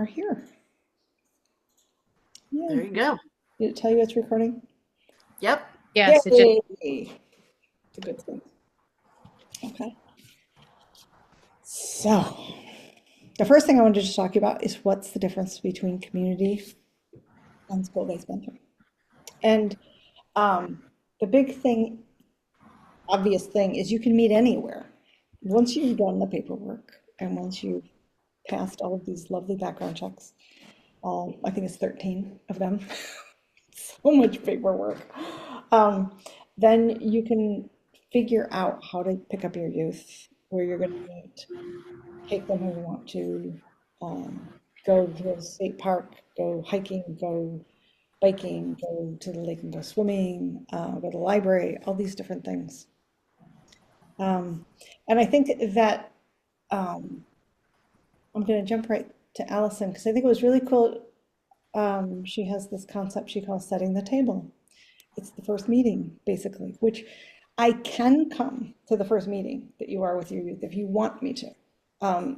are here. Yeah. There you go. Did it tell you it's recording? Yep. Yes, it just Yay! It's a good thing. Okay. So, the first thing I wanted to talk to you about is what's the difference between community and school-based mentoring. And the big thing, obvious thing, is you can meet anywhere. Once you've done the paperwork and once you've passed all of these lovely background checks, I think it's 13 of them, so much paperwork, then you can figure out how to pick up your youth, where you're going to meet, take them where you want to, go to the state park, go hiking, go biking, go to the lake and go swimming, go to the library, all these different things. And I think that I'm going to jump right to Allison because I think it was really cool. She has this concept she calls setting the table. It's the first meeting, basically, which I can come to the first meeting that you are with your youth if you want me to.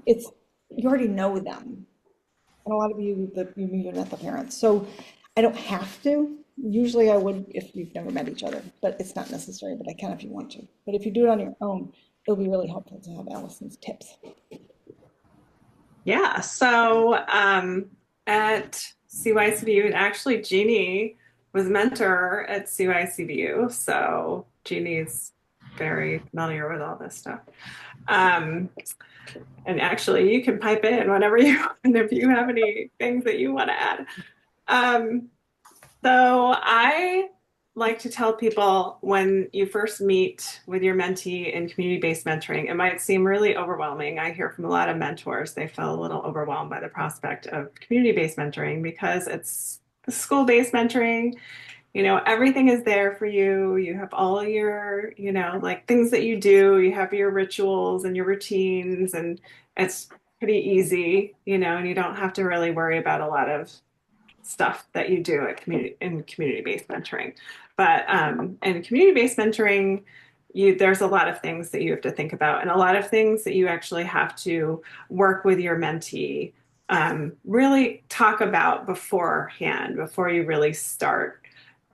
It's you already know them, and a lot of you that you met the parents, so I don't have to. Usually I would if you've never met each other, but it's not necessary, but I can if you want to. But if you do it on your own, it'll be really helpful to have Allison's tips. Yeah, so at CYCBU, and actually Jeannie was mentor at CYCBU, so Jeannie's very familiar with all this stuff. And actually, you can pipe in whenever you want if you have any things that you want to add. So I like to tell people when you first meet with your mentee in community-based mentoring, it might seem really overwhelming. I hear from a lot of mentors, they feel a little overwhelmed by the prospect of community-based mentoring because it's the school-based mentoring. You know, everything is there for you. You have all your, like things that you do. You have your rituals and your routines, and it's pretty easy, and you don't have to really worry about a lot of stuff that you do at community-based mentoring. But in community-based mentoring, there's a lot of things that you have to think about, and a lot of things that you actually have to work with your mentee, really talk about beforehand, before you really start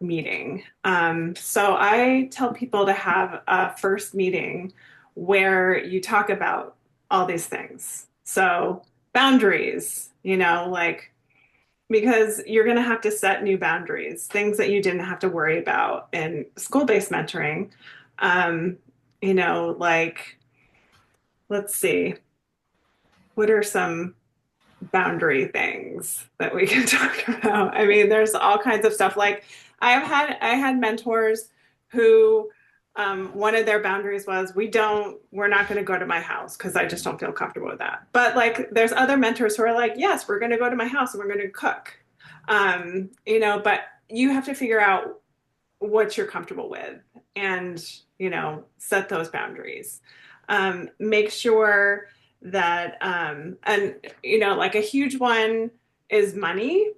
meeting. So I tell people to have a first meeting where you talk about all these things. So boundaries, like, because you're going to have to set new boundaries, things that you didn't have to worry about in school-based mentoring. Like, let's see, what are some boundary things that we can talk about? I mean, there's all kinds of stuff. Like I had mentors who one of their boundaries was we're not going to go to my house because I just don't feel comfortable with that. But like there's other mentors who are like, yes, we're going to go to my house and we're going to cook. But you have to figure out what you're comfortable with and, set those boundaries. Make sure that, like a huge one is money,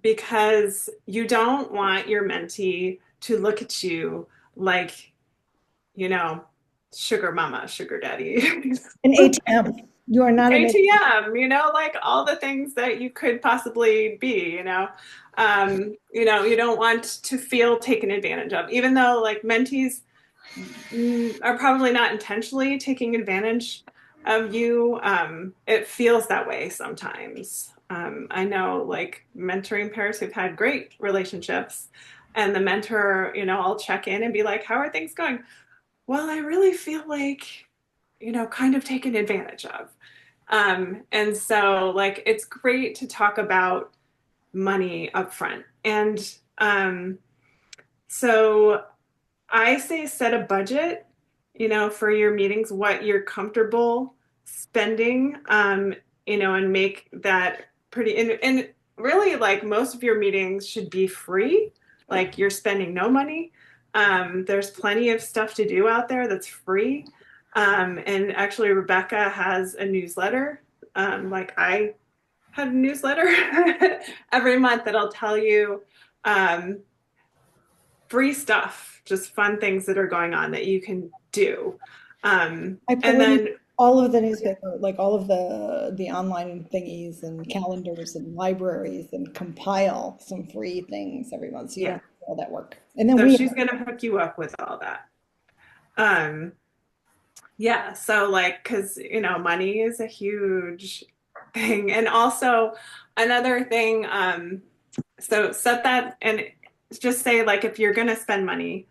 because you don't want your mentee to look at you like, sugar mama, sugar daddy. An ATM. You are not an ATM, like all the things that you could possibly be, you don't want to feel taken advantage of, even though like mentees are probably not intentionally taking advantage of you. It feels that way sometimes. I know like mentoring pairs who've had great relationships, and the mentor, I'll check in and be like, how are things going? Well, I really feel like, kind of taken advantage of. And so like, it's great to talk about money up front. And so I say set a budget, for your meetings, what you're comfortable spending, and make that pretty, and really like most of your meetings should be free. Like you're spending no money. There's plenty of stuff to do out there that's free. And actually Rebecca has a newsletter. Like I have a newsletter every month that'll tell you, free stuff, just fun things that are going on that you can do. I put And then all of the newspaper, like all of the online thingies and calendars and libraries and compile some free things every month so you don't Yeah. have to do all that work. And then So we, she's gonna hook you up with all that. Um, yeah, so like, because money is a huge thing. And also another thing, so set that and just say like if you're gonna spend money,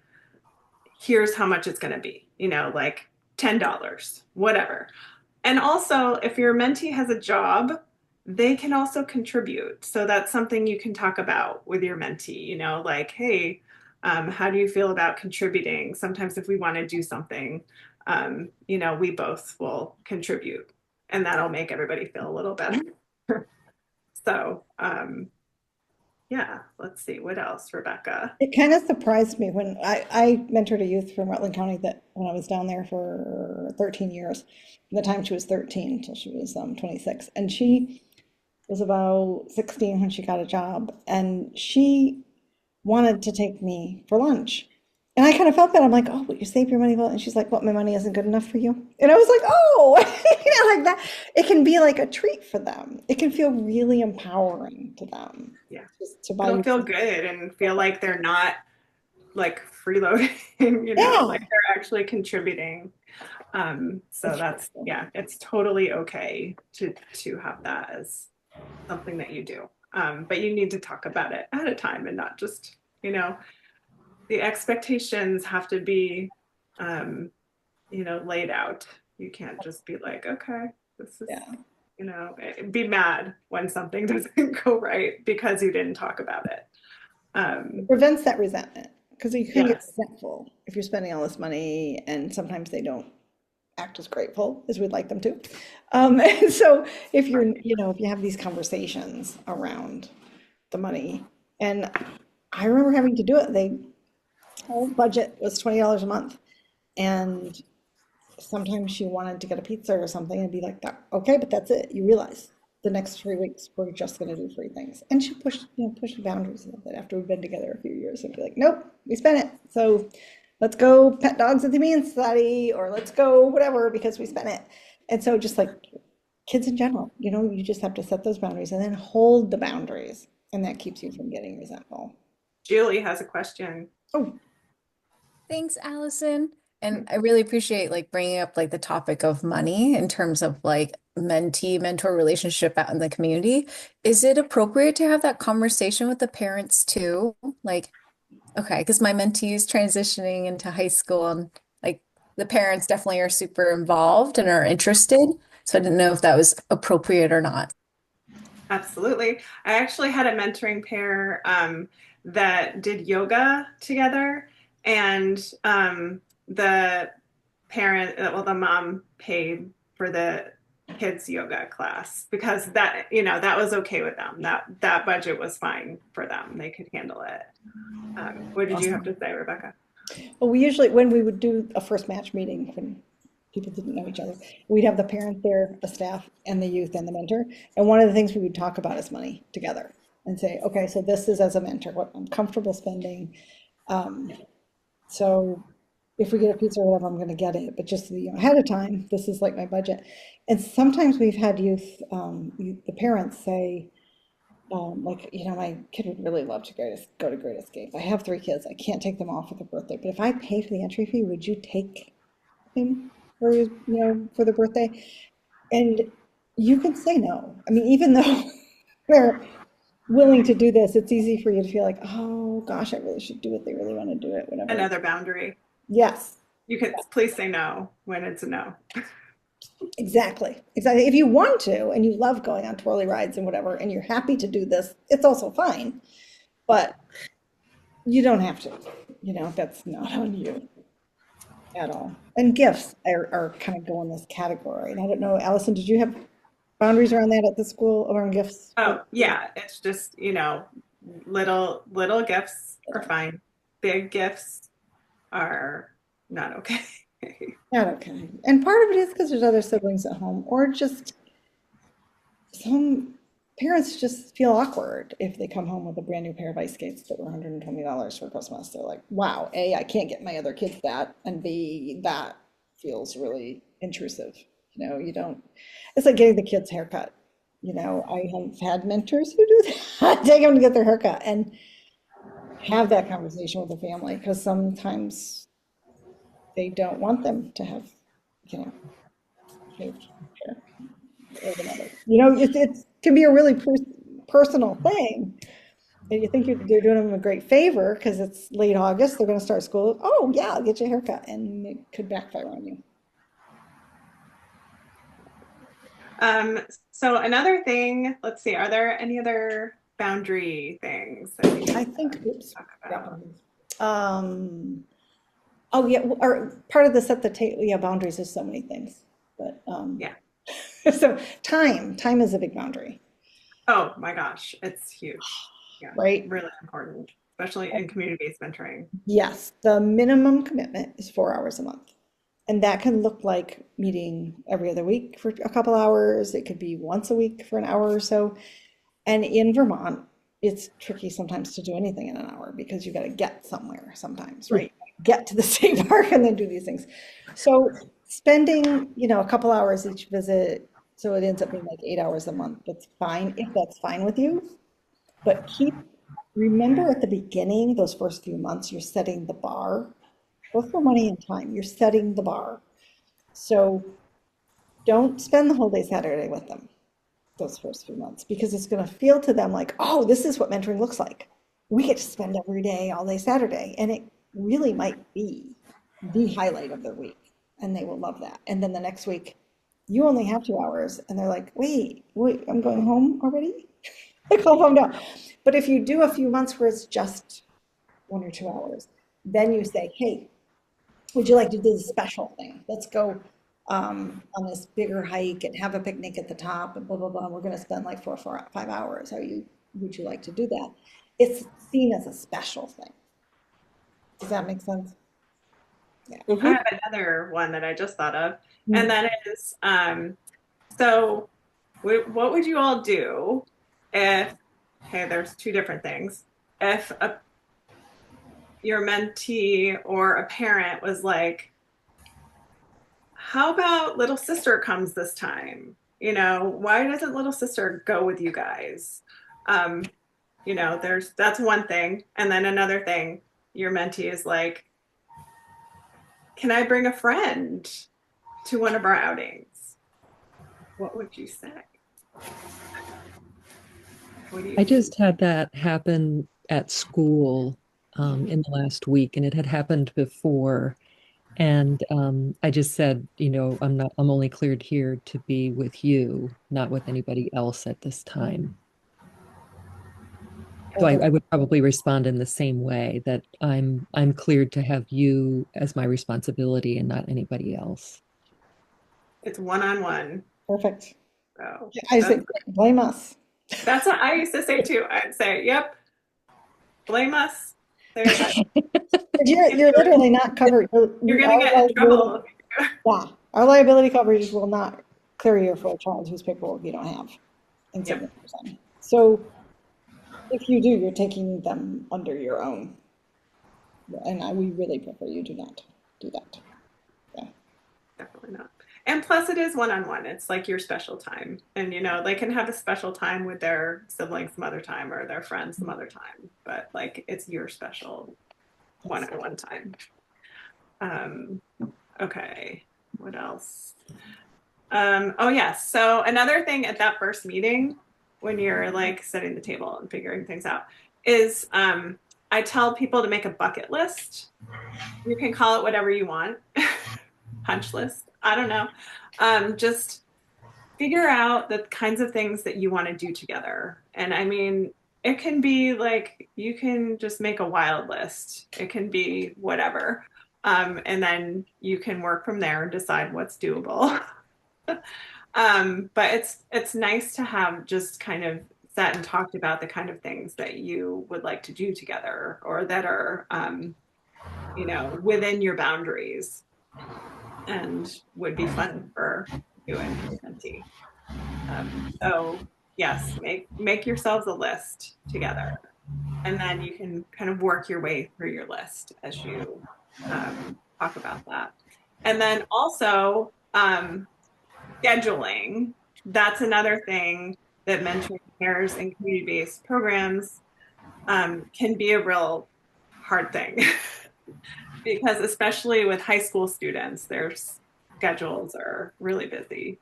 here's how much it's gonna be, like $10, whatever. And also, if your mentee has a job, they can also contribute. So that's something you can talk about with your mentee, like, hey, how do you feel about contributing? Sometimes if we want to do something, we both will contribute and that'll make everybody feel a little better. So, yeah, let's see, what else, Rebecca? it kind of surprised me when I mentored a youth from Rutland County that when I was down there for 13 years, from the time she was 13 until she was 26. And she was about 16 when she got a job. And she wanted to take me for lunch. And I kind of felt bad. I'm like, oh, but you save your money well. And she's like, what, my money isn't good enough for you? And I was like, oh, like that. It can be like a treat for them. It can feel really empowering to them Yeah, just to buy it'll you. feel good and feel like they're not like freeloading, like Yeah. they're actually contributing. So It's that's, yeah, it's totally okay to have that as something that you do. But you need to talk about it at a time and not just, the expectations have to be, um, laid out. You can't just be like, okay, this is, yeah. be mad when something doesn't go right because you didn't talk about it. It Um, prevents that resentment because you can get yes. resentful if you're spending all this money and sometimes they don't act as grateful as we'd like them to. And so if you're, Right. if you have these conversations around the money, and I remember having to do it, whole budget was $20 a month. And sometimes she wanted to get a pizza or something and be like, that, okay, but that's it. You realize the next 3 weeks we're just going to do free things. And she pushed the boundaries a little bit after we've been together a few years and be like, nope, we spent it. So let's go pet dogs at the Humane Society or let's go whatever because we spent it. And so just like kids in general, you just have to set those boundaries and then hold the boundaries. And that keeps you from getting resentful. Julie has a question. Oh, Thanks, Allison. And I really appreciate like bringing up like the topic of money in terms of like mentee mentor relationship out in the community. Is it appropriate to have that conversation with the parents too? Like, okay, because my mentee is transitioning into high school and like the parents definitely are super involved and are interested. So I didn't know if that was appropriate or not. Absolutely. I actually had a mentoring pair that did yoga together, and the the mom paid for the kids' yoga class because that was okay with them. That budget was fine for them. They could handle it. What did you have to Awesome. say, Rebecca? well, we usually, when we would do a first match meeting, when people didn't know each other, we'd have the parent there, the staff, and the youth and the mentor. And one of the things we would talk about is money together and say, okay, so this is as a mentor, what I'm comfortable spending. Um, so if we get a pizza or whatever, I'm going to get it, but just ahead of time, this is like my budget. And sometimes we've had the parents say, like, my kid would really love to go to Great Escape. I have 3 kids. I can't take them all for their birthday, but if I pay for the entry fee, would you take him for the birthday? And you can say no. I mean, even though we're willing to do this, it's easy for you to feel like, oh gosh, I really should do it. They really want to do it, whatever. Another boundary. Yes, You can please say no when it's a no. exactly. Exactly. If you want to and you love going on twirly rides and whatever, and you're happy to do this, it's also fine. But you don't have to. That's not on you at all. And gifts are kind of go in this category. And I don't know, Allison, did you have boundaries around that at the school around gifts? Oh, yeah, it's just, little gifts are fine. Big gifts are not okay. Not okay. And part of it is because there's other siblings at home, or just some parents just feel awkward if they come home with a brand new pair of ice skates that were $120 for Christmas. They're like, wow, A, I can't get my other kids that, and B, that feels really intrusive. You know, you don't, it's like getting the kids' haircut. You know, I have had mentors who do that, take them to get their haircut and have that conversation with the family because sometimes they don't want them to have, you know, shaved hair or whatever. You know, it can be a really personal thing. And you think they're doing them a great favor because it's late August, they're going to start school. Oh, yeah, I'll get you a haircut. And it could backfire on you. So another thing, let's see, are there any other boundary things that we I need think, to oops. talk about? Oh, yeah, or part of the set the table, yeah, boundaries is so many things. But Yeah. so time is a big boundary, Oh my gosh, it's huge. Yeah, right? really important, especially in community-based mentoring. Yes, the minimum commitment is 4 hours a month. And that can look like meeting every other week for a couple hours. It could be once a week for an hour or so. And in Vermont, it's tricky sometimes to do anything in an hour because you got to get somewhere sometimes, right? Get to the state park and then do these things. So spending, you know, a couple hours each visit, so it ends up being like 8 hours a month. That's fine if that's fine with you. But remember at the beginning, those first few months, you're setting the bar, both for money and time. You're setting the bar. So don't spend the whole day Saturday with them those first few months because it's going to feel to them like, oh, this is what mentoring looks like. We get to spend every day, all day Saturday. And it really might be the highlight of their week. And they will love that. And then the next week, you only have 2 hours. And they're like, wait, I'm going home already? Like, calm down. But if you do a few months where it's just 1 or 2 hours, then you say, hey, would you like to do this special thing? Let's go on this bigger hike and have a picnic at the top and blah, blah, blah. We're going to spend like 5 hours. Would you like to do that? It's seen as a special thing. Does that make sense? Yeah. I have another one that I just thought of, and that is, so what would you all do if, okay, there's two different things. If your mentee or a parent was like, how about little sister comes this time? You know, why doesn't little sister go with you guys? You know, that's one thing. And then another thing, your mentee is like, can I bring a friend to one of our outings? What would you say? What do you I just had that happen at school in the last week, and it had happened before. And I just said, I'm only cleared here to be with you, not with anybody else at this time. So I would probably respond in the same way that I'm cleared to have you as my responsibility and not anybody else. It's one-on-one. Perfect. So I say, blame us. that's what I used to say too. I'd say, yep, blame us. There you go. You're literally not covered. You're going to get in trouble. Yeah, our liability coverage will not clear you for a child whose paperwork you don't have in 70%. So if you do, you're taking them under your own. And we really prefer you do not do that. Yeah. Definitely not. And plus it is one-on-one. It's like your special time. And you know, they can have a special time with their siblings some other time or their friends some other time. But like it's your special one-on-one time. Okay. What else? Oh yes. So another thing at that first meeting when you're like setting the table and figuring things out is I tell people to make a bucket list. You can call it whatever you want. Punch list. I don't know. Just figure out the kinds of things that you want to do together. And I mean, it can be like you can just make a wild list. It can be whatever. And then you can work from there and decide what's doable. But it's nice to have just kind of sat and talked about the kind of things that you would like to do together or that are, you know, within your boundaries and would be fun for you and your mentee. So yes, make yourselves a list together, and then you can kind of work your way through your list as you talk about that. And then also scheduling, that's another thing that mentoring pairs and community-based programs can be a real hard thing because especially with high school students, their schedules are really busy.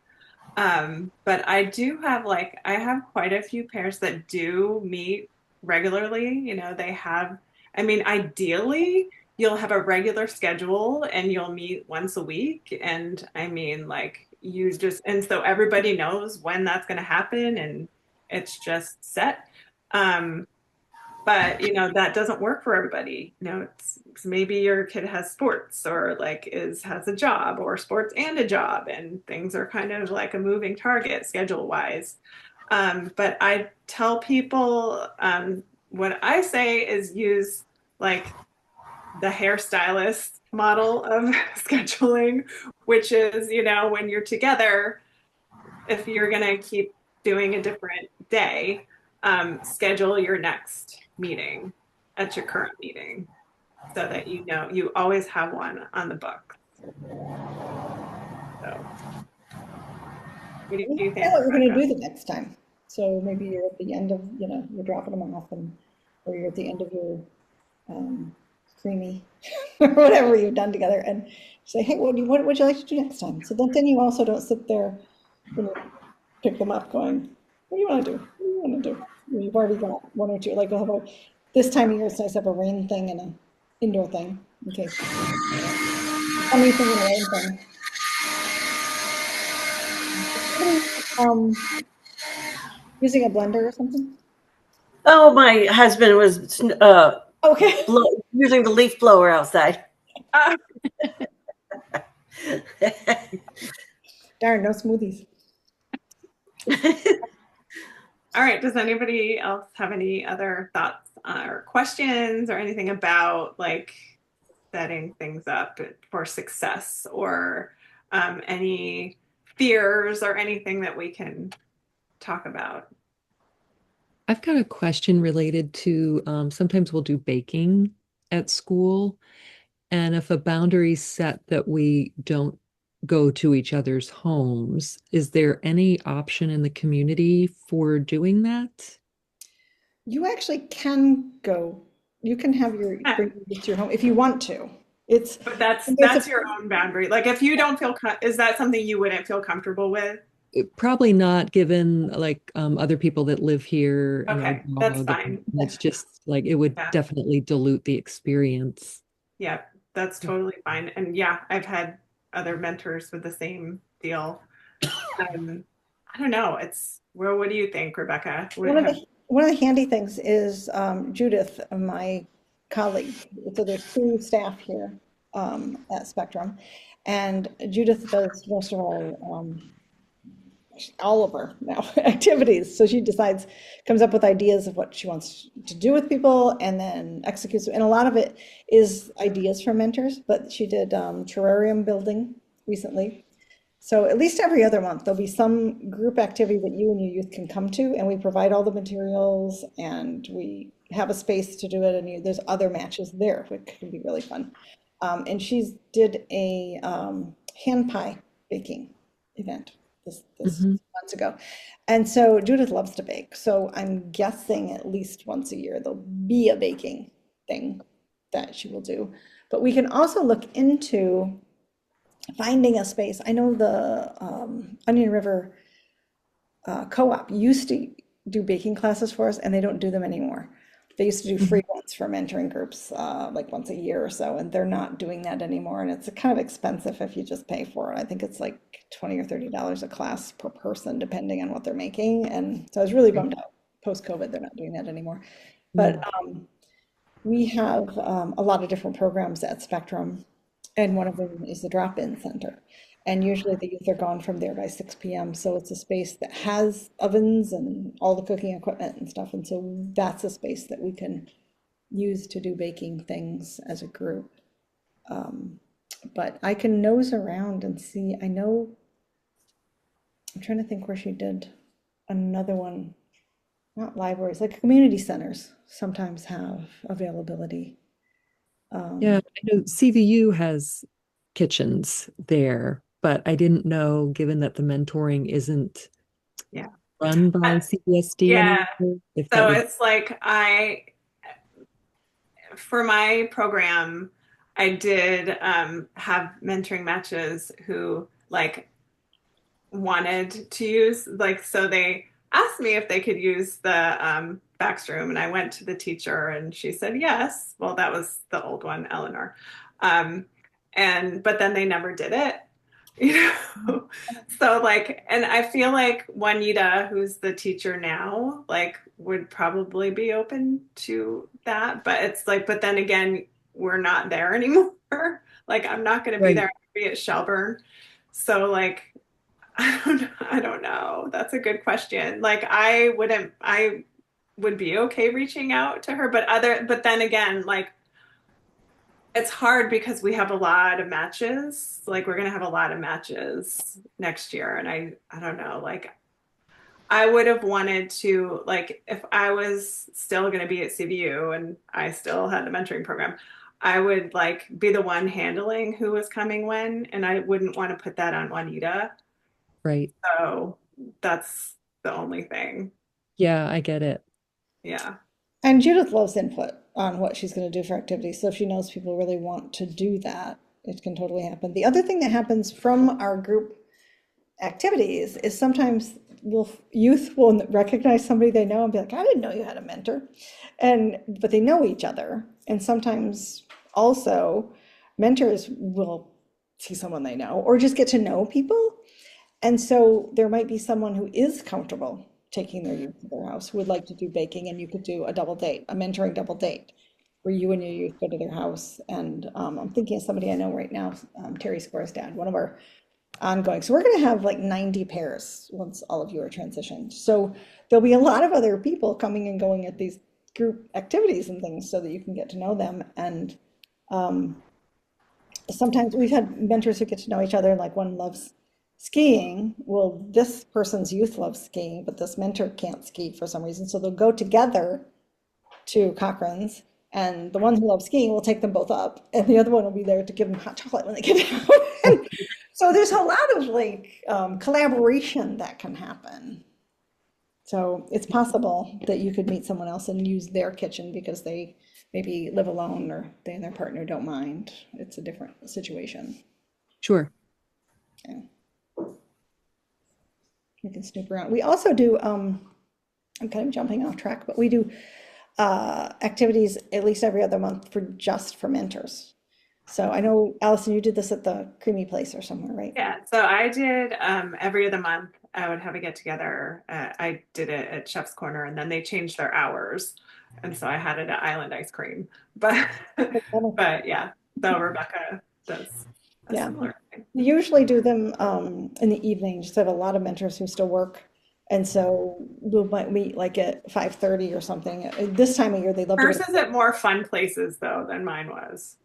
But I do have I have quite a few pairs that do meet regularly. You know, they have, I mean, ideally, you'll have a regular schedule and you'll meet once a week. And I mean, you just, and so everybody knows when that's going to happen and it's just set. Um, but you know that doesn't work for everybody. You know, it's maybe your kid has sports or has a job or sports and a job, and things are kind of like a moving target schedule wise. But I tell people, what I say is use like the hairstylist model of scheduling, which is, you know, when you're together, if you're going to keep doing a different day, schedule your next meeting at your current meeting so that you know you always have one on the book. So, what do We you don't know think, what we're going to Rebecca? do the next time. So maybe you're at the end of, you know, you're dropping them off, and or you're at the end of your um, creamy or whatever you've done together, and say, hey, what would you like to do next time? So then you also don't sit there when you pick them up going, what do you want to do? What do you want to do? You've already got one or two. Like, we'll have this time of year, it's nice to have a rain thing and an indoor thing in case. Sunny thing and a rain thing. Somebody, using a blender or something? Oh, my husband was Okay. using the leaf blower outside. Uh, Darn, no smoothies. all right. Does anybody else have any other thoughts or questions or anything about setting things up for success or any fears or anything that we can talk about? I've got a question related to sometimes we'll do baking at school. And if a boundary set that we don't go to each other's homes, is there any option in the community for doing that? You actually can go, you can have your, Yeah, bring your to your home if you want to. It's, but there's a, that's your own boundary. Like if you don't feel, is that something you wouldn't feel comfortable with? Probably not given like other people that live here and our Okay, that's dog. And fine. it's just like it would Yeah, definitely dilute the experience. yeah, that's totally fine. And yeah, I've had other mentors with the same deal. Um, I don't know. It's well, what do you think, Rebecca? Would have one of the handy things is Judith, my colleague. So there's two staff here at Spectrum, and Judith does most of our all of her now activities. So she decides, comes up with ideas of what she wants to do with people, and then executes. And a lot of it is ideas from mentors. But she did terrarium building recently. So at least every other month, there'll be some group activity that you and your youth can come to, and we provide all the materials, and we have a space to do it, and there's other matches there, which can be really fun. And she's did a hand pie baking event this Mhm. months ago. And so Judith loves to bake. So I'm guessing at least once a year there'll be a baking thing that she will do. But we can also look into finding a space. I know the Onion River Co-op used to do baking classes for us, and they don't do them anymore. They used to do free Mhm. ones for mentoring groups, like once a year or so, and they're not doing that anymore. And it's kind of expensive if you just pay for it. I think it's like $20 or $30 a class per person, depending on what they're making. And so I was really bummed out. Post-COVID, they're not doing that anymore. But Mm. we have a lot of different programs at Spectrum, and one of them is the drop-in center. And usually the youth are gone from there by 6 p.m. So it's a space that has ovens and all the cooking equipment and stuff. And so that's a space that we can use to do baking things as a group. But I can nose around and see. I know, I'm trying to think where she did another one. Not libraries, like community centers sometimes have availability. Yeah, Um, I know CVU has kitchens there. but I didn't know, given that the mentoring isn't Yeah. run by Uh, CBSD yeah. anymore, if that So would, it's like for my program, I did have mentoring matches who like wanted to use, like, so they asked me if they could use the Backstrom, and I went to the teacher and she said yes. Well, that was the old one, Eleanor. Um, but then they never did it, you know. So like, and I feel like Juanita, who's the teacher now, like would probably be open to that. But it's like, but then again, we're not there anymore. Like I'm not going to be there. right. I'm gonna be at Shelburne. So like I don't know. That's a good question. Like I would be okay reaching out to her, but then again, like it's hard because we have a lot of matches. Like we're gonna have a lot of matches next year, and I don't know. Like I would have wanted to, like if I was still gonna be at CVU and I still had the mentoring program, I would like be the one handling who was coming when, and I wouldn't want to put that on Juanita. Right. So that's the only thing. Yeah, I get it. Yeah. And Judith loves input on what she's going to do for activities. So if she knows people really want to do that, it can totally happen. The other thing that happens from our group activities is sometimes youth will recognize somebody they know and be like, I didn't know you had a mentor. But they know each other. And sometimes also mentors will see someone they know or just get to know people. And so there might be someone who is comfortable taking their youth to their house, who would like to do baking, and you could do a double date, a mentoring double date, where you and your youth go to their house. And I'm thinking of somebody I know right now, Terry Score's dad, one of our ongoing. So we're going to have like 90 pairs once all of you are transitioned. So there'll be a lot of other people coming and going at these group activities and things so that you can get to know them. And sometimes we've had mentors who get to know each other, and like one loves skiing. Well, this person's youth loves skiing, but this mentor can't ski for some reason. So they'll go together to Cochrane's, and the one who loves skiing will take them both up, and the other one will be there to give them hot chocolate when they get down. And so there's a lot of like collaboration that can happen. So it's possible that you could meet someone else and use their kitchen because they maybe live alone or they and their partner don't mind. It's a different situation. Sure. Yeah. We can snoop around. We also do, I'm kind of jumping off track, but we do activities at least every other month for mentors. So I know, Allison, you did this at the Creamy Place or somewhere, right? Yeah. So I did every other month I would have a get together. I did it at Chef's Corner, and then they changed their hours. And so I had it at Island Ice Cream. But but yeah, so Rebecca does a Yeah. similar thing. We usually do them in the evening, just have a lot of mentors who still work. And so we might meet like at 5:30 or something. This time of year, they love to go Hers to, is at more fun places though than mine was.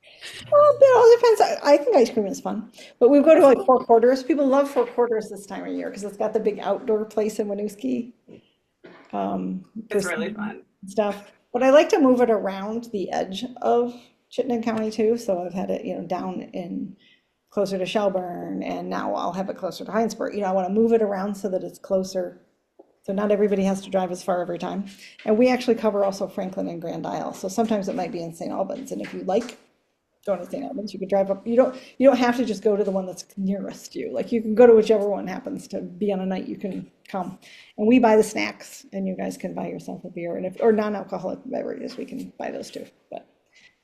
well, it all depends. I think ice cream is fun, but we go to like Four Quarters. People love Four Quarters this time of year because it's got the big outdoor place in Winooski. For It's really skiing fun. and stuff. But I like to move it around the edge of Chittenden County too. So I've had it, down in closer to Shelburne, and now I'll have it closer to Heinsberg. I want to move it around so that it's closer. So not everybody has to drive as far every time. And we actually cover also Franklin and Grand Isle. So sometimes it might be in St. Albans. And if you like going to St. Albans, you could drive up. You don't have to just go to the one that's nearest you. Like you can go to whichever one happens to be on a night you can come. And we buy the snacks, and you guys can buy yourself a beer, or non-alcoholic beverages, we can buy those too. But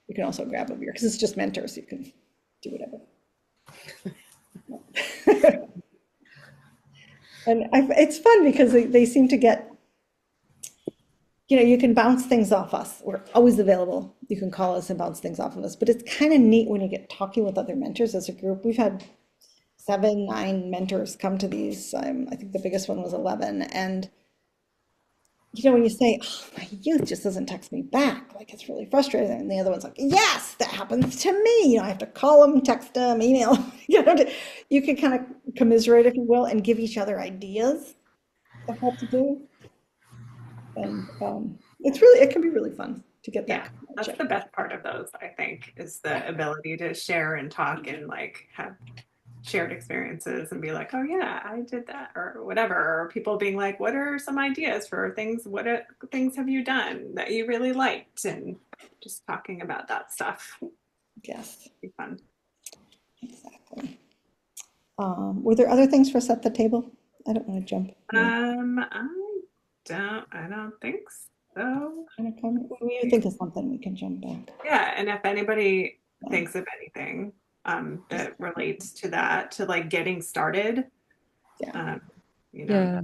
you can also grab a beer because it's just mentors. You can do whatever. And it's fun because they seem to get, you can bounce things off us. We're always available. You can call us and bounce things off of us. But it's kind of neat when you get talking with other mentors as a group. We've had 7, 9 mentors come to these. I think the biggest one was 11. And when you say, oh, my youth just doesn't text me back, like it's really frustrating. And the other one's like, yes, that happens to me. I have to call them, text them, email them. You can kind of commiserate, if you will, and give each other ideas of what to do. And it can be really fun to get that. Yeah, that's the best part of those, I think, is the ability to share and talk and like have shared experiences and be like, oh yeah, I did that or whatever. Or people being like, what are some ideas for things? Things have you done that you really liked? And just talking about that stuff would Yes, be fun. exactly. Were there other things for set the table? I don't want to jump. I don't think so. We think of something, we can jump back. Yeah, and if anybody Yeah. thinks of anything that relates to that, to like getting started, Yeah. um, you know, Yeah,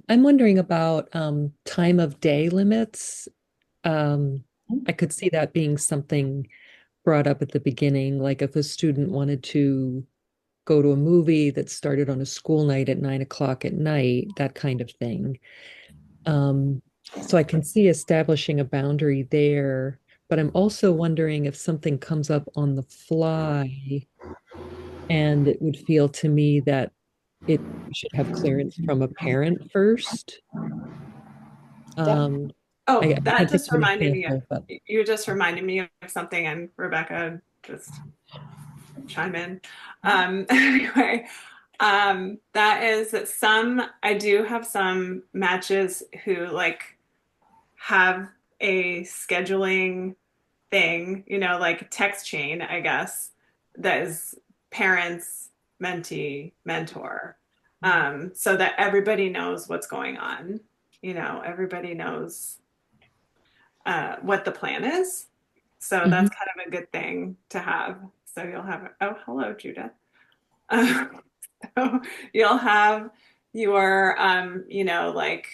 I'm wondering about time of day limits. I could see that being something brought up at the beginning, like if a student wanted to go to a movie that started on a school night at 9 o'clock at night, that kind of thing. So I can see establishing a boundary there, but I'm also wondering if something comes up on the fly, and it would feel to me that it should have clearance from a parent first. Um, I oh, can't that think just of an reminded me of, example, but you just reminded me of something, and Rebecca, just chime in. Anyway, that is that I do have some matches who like have a scheduling thing, like text chain, I guess, that is parents, mentee, mentor, so that everybody knows what's going on. Everybody knows what the plan is. So Mhm. that's kind of a good thing to have. So you'll have, oh, hello, Judith. So you'll have your, like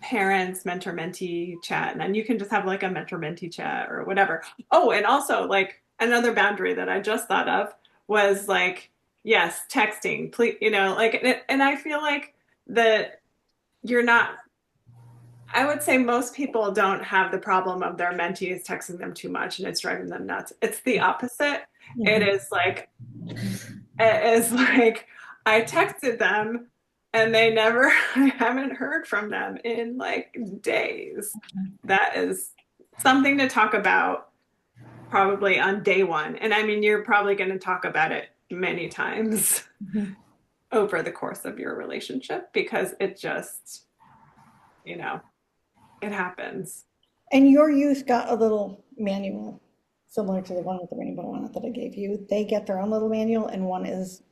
parents, mentor mentee chat, and then you can just have like a mentor mentee chat or whatever. Oh, and also like another boundary that I just thought of was like, yes, texting, please, like, and I feel like that you're not, I would say most people don't have the problem of their mentees texting them too much and it's driving them nuts. It's the opposite. It is like, I texted them and I haven't heard from them in like days. That is something to talk about probably on day one. And I mean, you're probably going to talk about it many times Mhm. over the course of your relationship because it just, you know, it happens. And your youth got a little manual, similar to the one with the rainbow on it that I gave you. They get their own little manual, and one is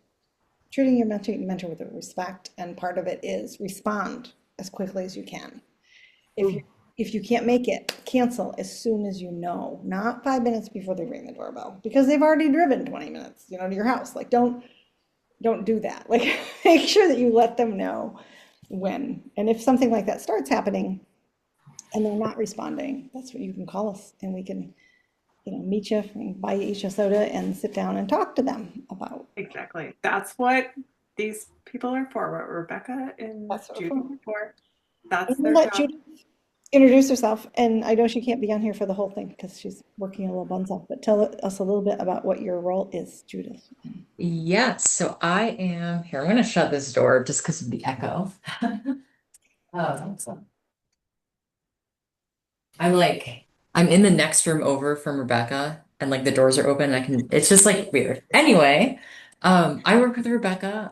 treating your mentor with respect, and part of it is respond as quickly as you can. If you if you can't make it, cancel as soon as you know, not 5 minutes before they ring the doorbell, because they've already driven 20 minutes, to your house. Like, don't do that. Like, make sure that you let them know when. And if something like that starts happening and they're not responding, that's what you can call us, and we can, meet you and buy you each a soda and sit down and talk to them about. Exactly. That's what these people are for, what Rebecca and That's what Judy we're are for. And That's we'll their let job. Judith introduce herself, and I know she can't be on here for the whole thing because she's working a little buns off, but tell us a little bit about what your role is, Judith. Yes, so I am here. I'm going to shut this door just because of the echo. So I'm like, I'm in the next room over from Rebecca, and like the doors are open, and it's just like weird. Anyway, I work with Rebecca.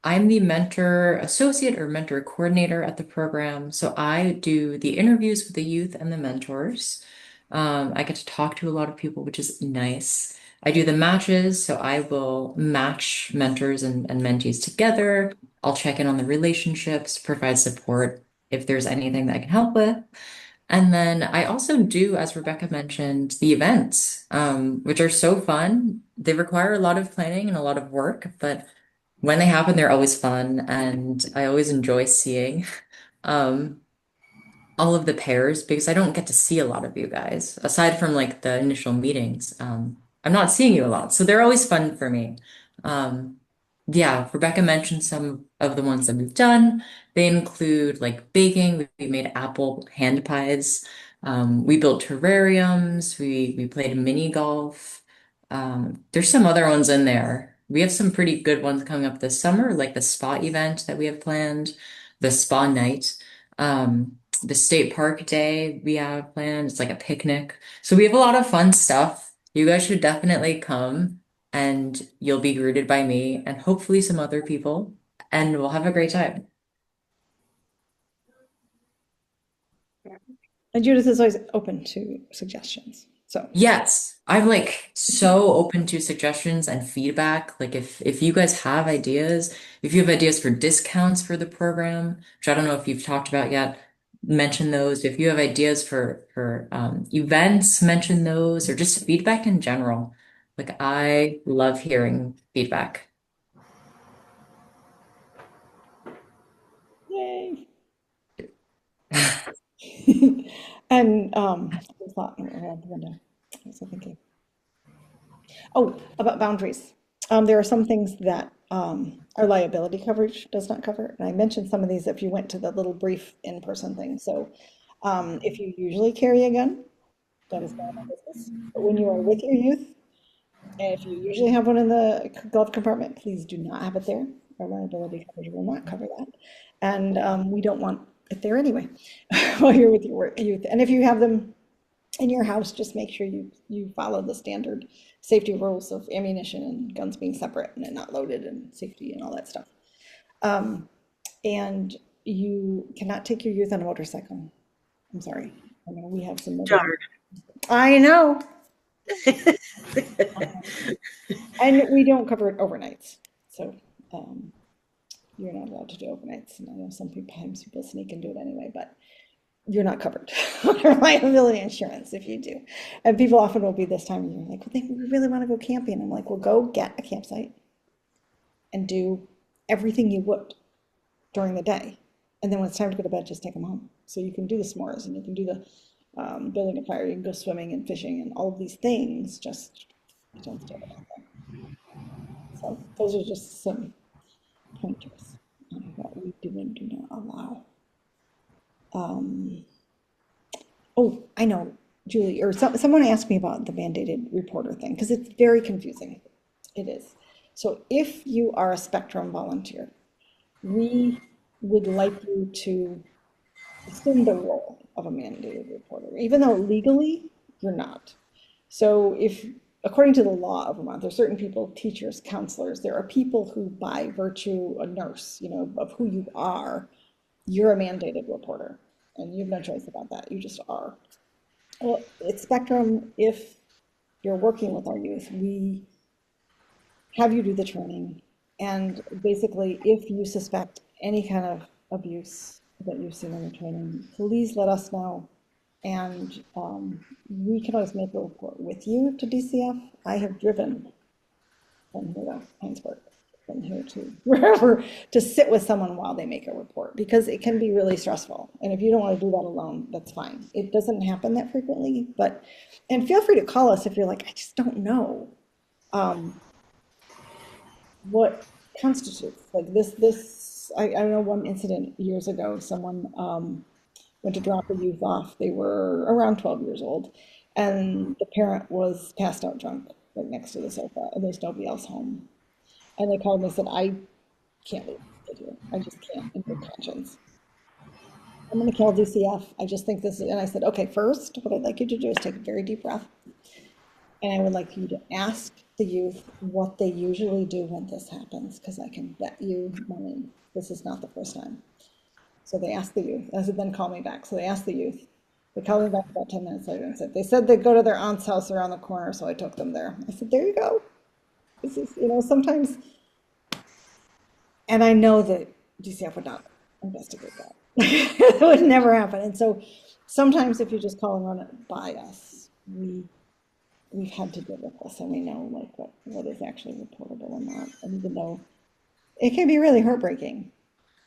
I'm the mentor associate or mentor coordinator at the program. So I do the interviews with the youth and the mentors. I get to talk to a lot of people, which is nice. I do the matches, so I will match mentors and mentees together. I'll check in on the relationships, provide support if there's anything that I can help with. And then I also do, as Rebecca mentioned, the events, which are so fun. They require a lot of planning and a lot of work, but when they happen, they're always fun. And I always enjoy seeing um, all of the pairs because I don't get to see a lot of you guys aside from like the initial meetings. I'm not seeing you a lot, so they're always fun for me. Um, yeah, Rebecca mentioned some of the ones that we've done. They include like baking. We made apple hand pies. We built terrariums. We played mini golf. There's some other ones in there. We have some pretty good ones coming up this summer, like the spa event that we have planned, the spa night. The state park day we have planned. It's like a picnic. So we have a lot of fun stuff. You guys should definitely come and you'll be greeted by me and hopefully some other people, and we'll have a great time. And Judith is always open to suggestions. So, Yes, I'm like so open to suggestions and feedback. Like if you guys have ideas, if you have ideas for discounts for the program, which I don't know if you've talked about yet, mention those. If you have ideas for events, mention those, or just feedback in general. Like I love hearing feedback. yay. And I thought around the window. I was thinking. Oh, about boundaries. There are some things that our liability coverage does not cover. And I mentioned some of these if you went to the little brief in-person thing. So if you usually carry a gun, that is none of my business. But when you are with your youth, and if you usually have one in the glove compartment, please do not have it there. Our liability coverage will not cover that. And we don't want it there anyway while you're with your youth. And if you have them in your house, just make sure you follow the standard safety rules of ammunition and guns being separate and not loaded and safety and all that stuff. And you cannot take your youth on a motorcycle. I'm sorry. I know we have some. Darn. I know. And we don't cover it overnights. So you're not allowed to do overnights. And I know sometimes people sneak and do it anyway, but you're not covered under liability insurance if you do. And people often will be this time of year like, well, we really want to go camping. I'm like, well, go get a campsite and do everything you would during the day. And then when it's time to go to bed, just take them home. So you can do the s'mores and you can do the building a fire, you can go swimming and fishing and all of these things, just don't stay about them. So those are just some pointers on what we do and do not allow. Oh, I know, Julie, or someone asked me about the mandated reporter thing, because it's very confusing. It is. So if you are a Spectrum volunteer, we would like you to assume the role of a mandated reporter, even though legally you're not. So if, according to the law of Vermont, there are certain people, teachers, counselors, there are people who, by virtue, a nurse, of who you are, you're a mandated reporter. And you have no choice about that. You just are. Well, at Spectrum, if you're working with our youth, we have you do the training. And basically, if you suspect any kind of abuse that you've seen in the training, please let us know. And we can always make a report with you to DCF. I have driven from here to Heinsberg, from here to wherever, to sit with someone while they make a report, because it can be really stressful. And if you don't want to do that alone, that's fine. It doesn't happen that frequently, and feel free to call us if you're like, I just don't know what constitutes like this. I know one incident years ago, someone went to drop a youth off. They were around 12 years old, and the parent was passed out drunk right next to the sofa, and there's nobody else home. And they called me and said, I can't leave this kid here. I just can't in good conscience. I'm going to call DCF. I just think this is, and I said, okay, first, what I'd like you to do is take a very deep breath. And I would like you to ask the youth what they usually do when this happens, because I can bet you money this is not the first time. So they asked the youth. I said, then call me back. So they asked the youth. They called me back about 10 minutes later and said, they said they'd go to their aunt's house around the corner, so I took them there. I said, there you go. This is, sometimes, and I know that DCF would not investigate that. It would never happen. And so sometimes if you just call and run it by us, we've had to deal with this, and we know like what is actually reportable and not. And even though it can be really heartbreaking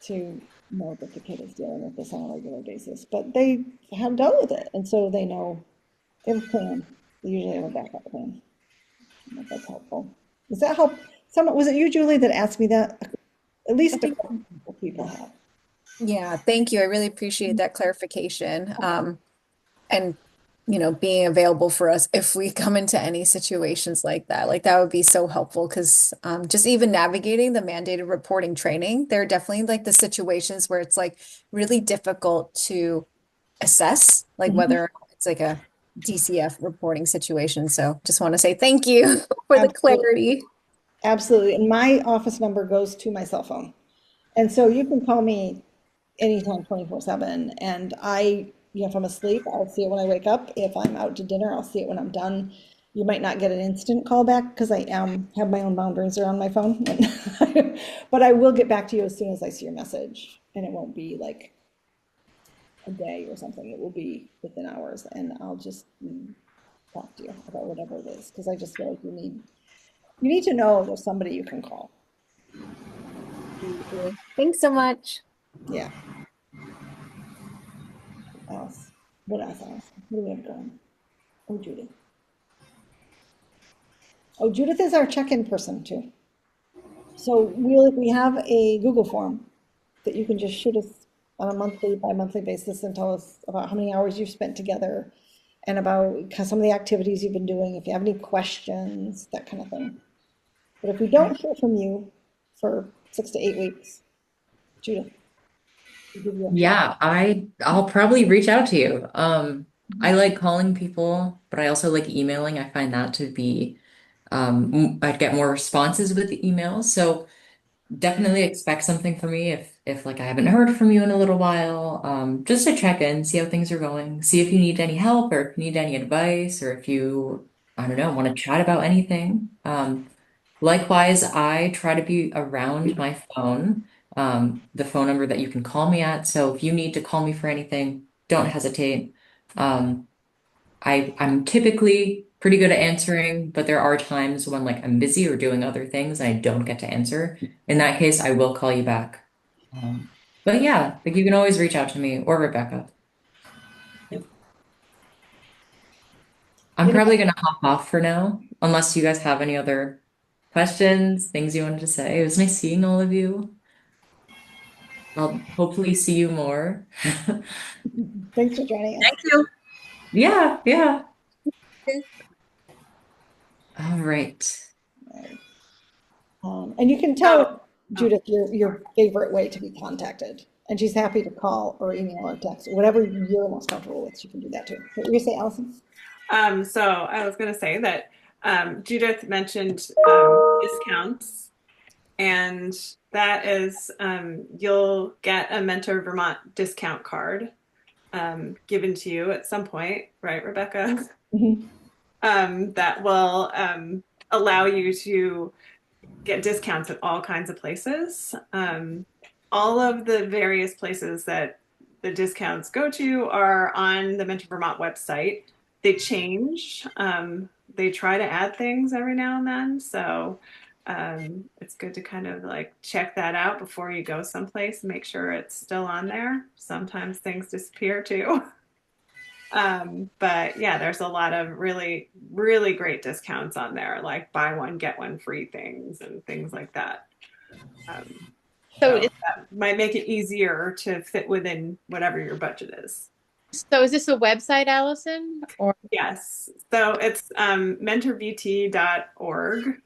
to know that the kid is dealing with this on a regular basis, but they have dealt with it, and so they know they have a plan. They usually have a backup plan. That's helpful. Does that help? Was it you, Julie, that asked me that? At least a couple people have. Yeah, thank you. I really appreciate that clarification. And being available for us if we come into any situations like that. Like that would be so helpful, because just even navigating the mandated reporting training, there are definitely like the situations where it's like really difficult to assess like whether it's like a DCF reporting situation. So just want to say thank you for the Absolutely. clarity. Absolutely. And my office number goes to my cell phone. And so you can call me anytime, 24/7. And if I'm asleep, I'll see it when I wake up. If I'm out to dinner, I'll see it when I'm done. You might not get an instant call back because I have my own boundaries around my phone. But I will get back to you as soon as I see your message. And it won't be like a day or something. It will be within hours. And I'll just talk to you about whatever it is. Because I just feel like you need to know there's somebody you can call. Thanks so much. Yeah. What else? What else? What do we have going? Oh, Judith. Oh, Judith is our check-in person too. So we have a Google form that you can just shoot us on a bi-monthly basis and tell us about how many hours you've spent together and about some of the activities you've been doing, if you have any questions, that kind of thing. But if we don't hear from you for 6 to 8 weeks, Judith, we'll give you a Yeah, I'll probably reach out to you. I like calling people, but I also like emailing. I find that to be I'd get more responses with the emails. So definitely expect something from me if like I haven't heard from you in a little while. Just to check in, see how things are going, see if you need any help or if you need any advice or if you, I don't know, want to chat about anything. Likewise, I try to be around my phone, the phone number that you can call me at. So if you need to call me for anything, don't hesitate. Um, I'm typically pretty good at answering, but there are times when like I'm busy or doing other things and I don't get to answer. In that case, I will call you back. But yeah, like you can always reach out to me or Rebecca. I'm You know, probably gonna hop off for now, unless you guys have any other questions, things you wanted to say. It was nice seeing all of you. I'll hopefully see you more. thanks for joining us. Thank you. Yeah, yeah. All right. And you can So, tell Judith your favorite way to be contacted. And she's happy to call or email or text, whatever you're most comfortable with. She can do that too. What were you say, Allison? so I was going to say that Judith mentioned discounts, and that is you'll get a Mentor Vermont discount card given to you at some point, right, Rebecca? Mhm. That will allow you to get discounts at all kinds of places. All of the various places that the discounts go to are on the Mentor Vermont website. They change. They try to add things every now and then. So it's good to kind of like check that out before you go someplace, make sure it's still on there. Sometimes things disappear too. But yeah, there's a lot of really, really great discounts on there, like buy one, get one free things and things like that. So that might make it easier to fit within whatever your budget is. So is this a website, Allison? Or Yes. So it's mentorvt.org.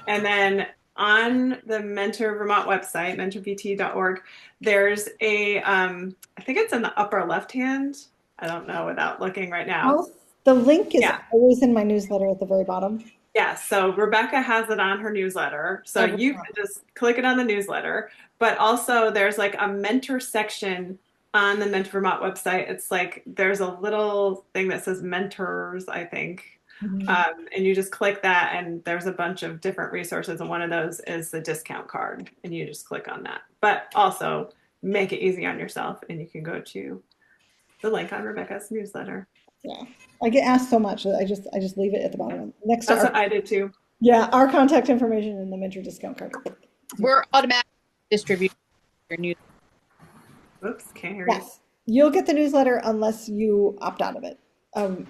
And then on the Mentor Vermont website, mentorvt.org, there's I think it's in the upper left hand. I don't know without looking right now. Well, the link is Yeah. always in my newsletter at the very bottom. Yeah, so Rebecca has it on her newsletter. So you can just click it on the newsletter. But also, there's like a mentor section on the Mentor Vermont website. It's like there's a little thing that says mentors, I think. And you just click that, and there's a bunch of different resources. And one of those is the discount card. And you just click on that. But also, make it easy on yourself, and you can go to the link on Rebecca's newsletter. Yeah. I get asked so much that I just leave it at the bottom. Next to That's what I did too. our contact information and the Mentor discount card. we're automatically distributing your news. Oops, can't hear you. Yes, you'll get the newsletter unless you opt out of it.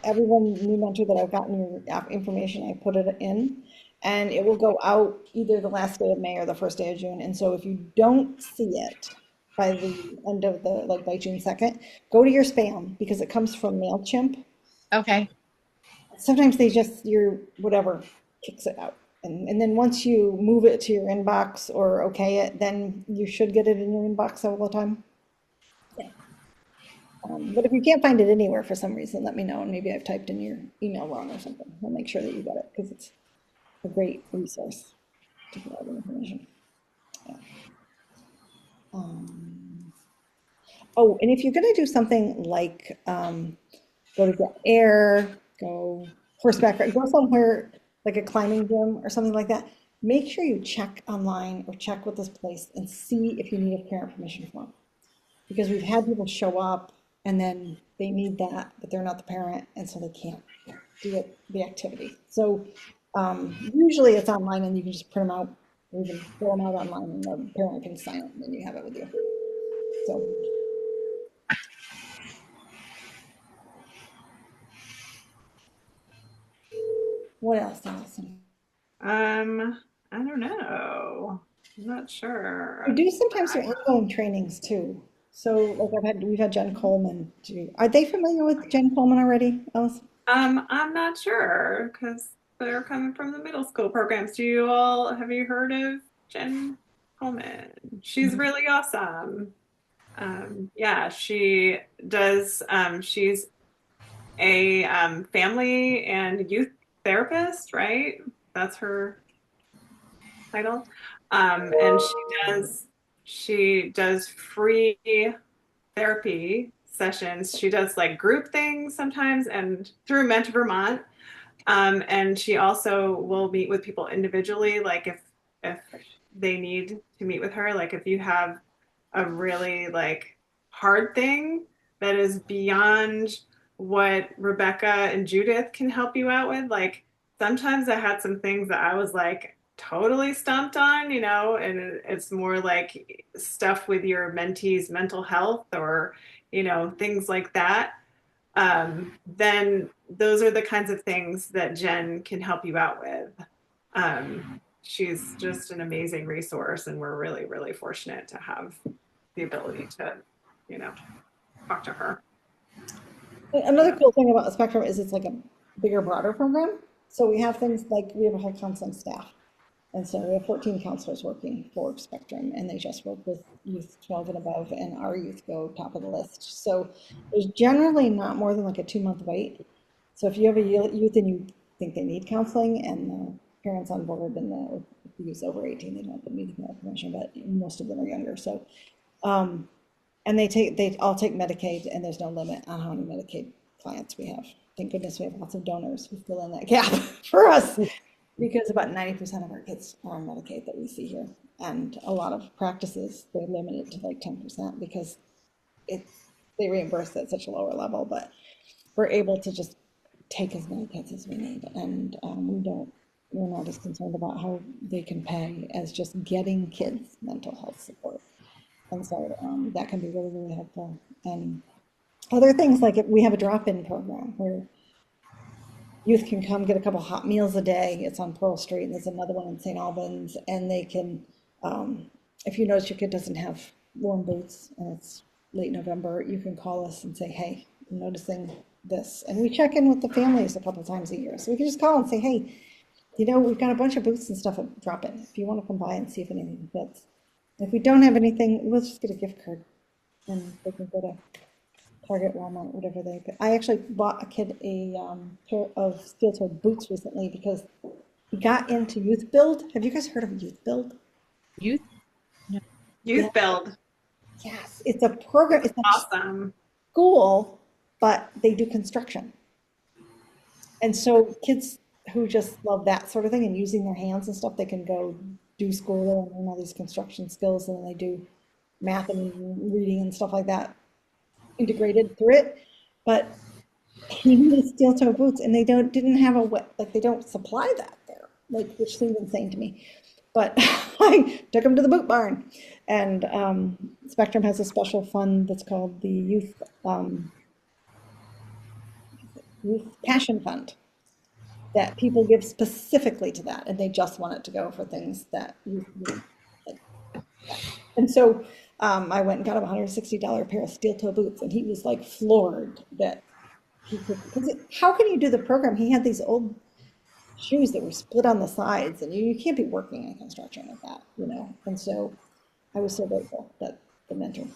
Everyone new mentor that I've gotten your information, I put it in, and it will go out either the last day of May or the first day of June. And so if you don't see it by the end of by June 2nd, go to your spam because it comes from MailChimp. Okay. Sometimes your whatever kicks it out. And then once you move it to your inbox or okay it, then you should get it in your inbox all the time. But if you can't find it anywhere for some reason, let me know, and maybe I've typed in your email wrong or something. I'll make sure that you get it, because it's a great resource to provide information. Yeah. Oh, and if you're gonna do something like go to get air, go horseback, go somewhere like a climbing gym or something like that, make sure you check online or check with this place and see if you need a parent permission form. Because we've had people show up and then they need that, but they're not the parent, and so they can't do it, the activity. So usually it's online and you can just print them out, or you can fill them out online and the parent can sign it and then you have it with you. So. What else, Allison? I don't know. I'm not sure. We do sometimes do ongoing trainings too. So like we've had Jen Coleman do. Are they familiar with Jen Coleman already, Allison? I'm not sure because they're coming from the middle school programs. Have you heard of Jen Coleman? She's really awesome. Yeah, she does. She's a family and youth therapist, right? That's her title. And she does free therapy sessions. She does like group things sometimes and through Mentor Vermont. And she also will meet with people individually, like if they need to meet with her, like if you have a really like hard thing that is beyond what Rebecca and Judith can help you out with. Like sometimes I had some things that I was like totally stumped on, and it's more like stuff with your mentee's mental health or, things like that. Then those are the kinds of things that Jen can help you out with. She's just an amazing resource, and we're really, really fortunate to have the ability to, talk to her. Another cool thing about the Spectrum is it's like a bigger, broader program. So we have things like we have a whole counseling staff. And so we have 14 counselors working for Spectrum, and they just work with youth 12 and above, and our youth go top of the list. So there's generally not more than like a 2-month wait. So if you have a youth and you think they need counseling and the parents on board and the youth over 18, they don't have to meet the permission, but most of them are younger. So, and they all take Medicaid, and there's no limit on how many Medicaid clients we have. Thank goodness we have lots of donors who fill in that gap for us. Because about 90% of our kids are on Medicaid that we see here. And a lot of practices, they limit it to like 10% because they reimburse at such a lower level, but we're able to just take as many kids as we need. And we're not as concerned about how they can pay as just getting kids mental health support. And so that can be really, really helpful. And other things like we have a drop-in program where youth can come get a couple hot meals a day. It's on Pearl Street, and there's another one in St. Albans. And they can, if you notice your kid doesn't have warm boots and it's late November, you can call us and say, hey, I'm noticing this. And we check in with the families a couple times a year. So we can just call and say, hey, we've got a bunch of boots and stuff at drop-in. If you want to come by and see if anything fits. If we don't have anything, we'll just get a gift card and they can go to Target, Walmart, whatever I actually bought a kid a pair of steel-toed boots recently because he got into Youth Build. Have you guys heard of Youth Build? Youth? Youth Build. Yes, it's a program. It's awesome. School, but they do construction. And so kids who just love that sort of thing and using their hands and stuff, they can go do school there and learn all these construction skills, and then they do math and reading and stuff like that integrated through it. But he needed steel-toe boots, and they didn't have they don't supply that there, which seemed insane to me. But I took him to the boot barn, and Spectrum has a special fund that's called the Youth Passion Fund that people give specifically to that, and they just want it to go for things that youth need. And so I went and got him a $160 pair of steel-toe boots, and he was like floored that he could. How can you do the program? He had these old shoes that were split on the sides, and you can't be working in construction like that, And so I was so grateful that the mentor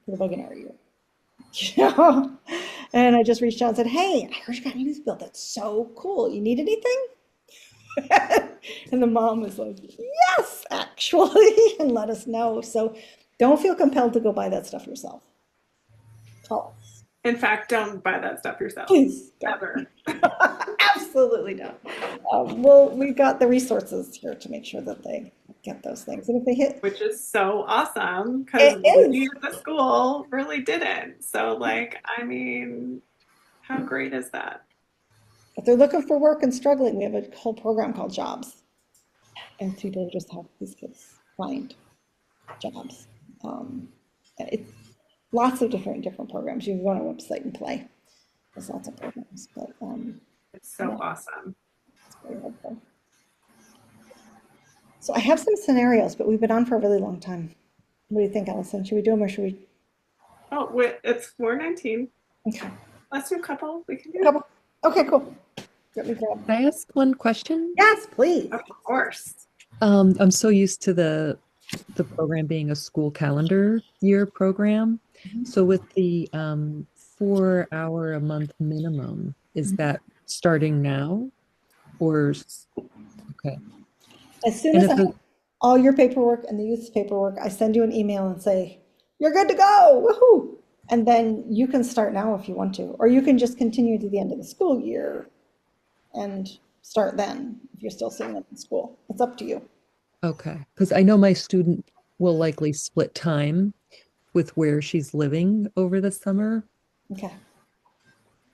for the Bug in our year You know? And I just reached out and said, hey, I heard you got a youth build. That's so cool. You need anything? And the mom was like, yes, actually, and let us know. So don't feel compelled to go buy that stuff yourself. Call us. In fact, don't buy that stuff yourself. Please, don't. Ever. Absolutely not. Well, we've got the resources here to make sure that they get those things. And if they hit, Which is so awesome because it is. we at the school really didn't. So, like, I mean, how great is that? If they're looking for work and struggling, we have a whole program called Jobs. And people just help these kids find jobs. It's lots of different programs. You can go on our website and play. There's lots of programs, but It's so Yeah. awesome. it's very helpful. So I have some scenarios, but we've been on for a really long time. What do you think, Allison? Should we do them or should we? Oh, wait, it's 4:19. Okay. Let's do a couple. We can do Couple. Okay, cool. Let me grab. Can I ask one question? Yes, please. Of course. I'm so used to the program being a school calendar year program. So with the 4 hour a month minimum, is that starting now or okay? As soon And as if I have all your paperwork and the youth's paperwork, I send you an email and say, you're good to go, woohoo! And then you can start now if you want to, or you can just continue to the end of the school year and start then if you're still seeing them in school. It's up to you. Okay, because I know my student will likely split time with where she's living over the summer. Okay.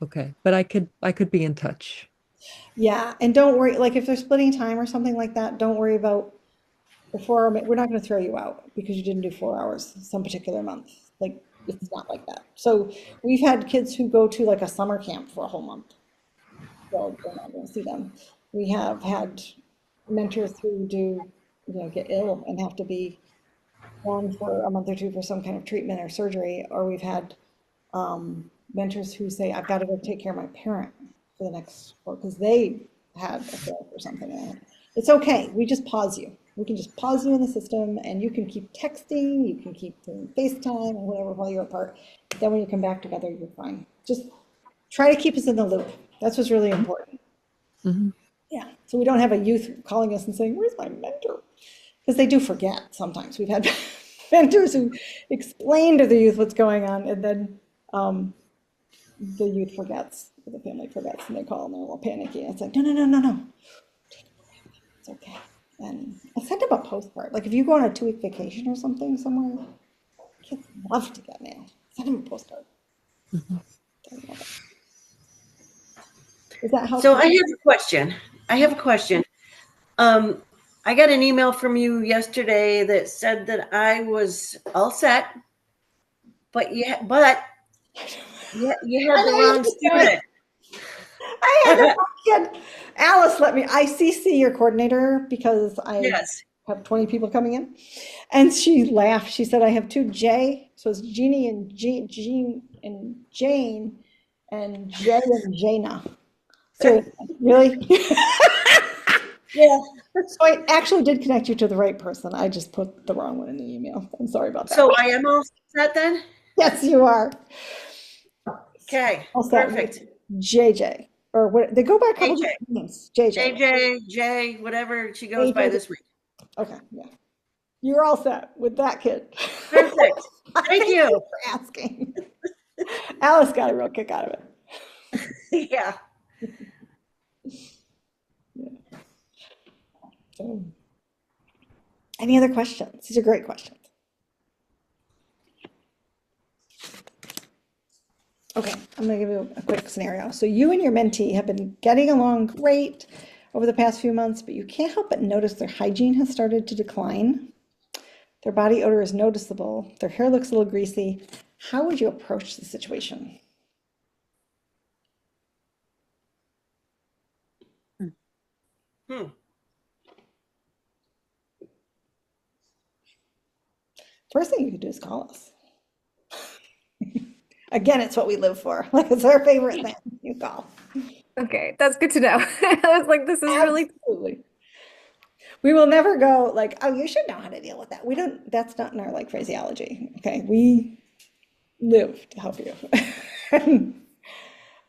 Okay, but I could be in touch. Yeah, and don't worry, like if they're splitting time or something like that, don't worry about the 4 hour, we're not going to throw you out because you didn't do 4 hours some particular month. Like it's not like that. So we've had kids who go to like a summer camp for a whole month. So we're not going to see them. We have had mentors who get ill and have to be gone for a month or two for some kind of treatment or surgery, or we've had mentors who say, I've got to go take care of my parent for the next, or because they had a stroke or something. It's okay. We just pause you. We can just pause you in the system and you can keep texting, you can keep doing FaceTime or whatever while you're apart. Then when you come back together, you're fine. Just try to keep us in the loop. That's what's really important. Mhm. Yeah. So we don't have a youth calling us and saying, where's my mentor? Because they do forget sometimes. We've had mentors who explain to the youth what's going on, and then the youth forgets, the family forgets, and they call and they're a little panicky. And it's like, no. Take a breath. It's okay. And I sent them a postcard. Like if you go on a 2-week vacation or something somewhere, kids love to get mail. Send them a postcard. Is that helpful? So I have a question. I got an email from you yesterday that said that I was all set, but you had the wrong student. I had the wrong kid. Alice, I CC your coordinator because I Yes. have 20 people coming in. And she laughed. She said, I have 2 J. So it's Jeannie and Jean and Jane and Jay and Jana. So really? Yeah. So I actually did connect you to the right person. I just put the wrong one in the email. I'm sorry about that. So I am all set then? Yes, you are. Okay. All set. Perfect. JJ. Or what they go by a couple JJ. different names. JJ. JJ, Jay, whatever she goes by this week. Okay, yeah. You're all set with that kid. Perfect. Thank you. For asking. Alice got a real kick out of it. Yeah. So, any other questions? These are great questions. Okay, I'm going to give you a quick scenario. So you and your mentee have been getting along great over the past few months, but you can't help but notice their hygiene has started to decline. Their body odor is noticeable. Their hair looks a little greasy. How would you approach the situation? First thing you could do is call us. Again, it's what we live for. Like it's our favorite thing. You call. Okay, that's good to know. I was like, this is really Absolutely. We will never go like, oh, you should know how to deal with that. We don't, that's not in our like phraseology. Okay. live to help you.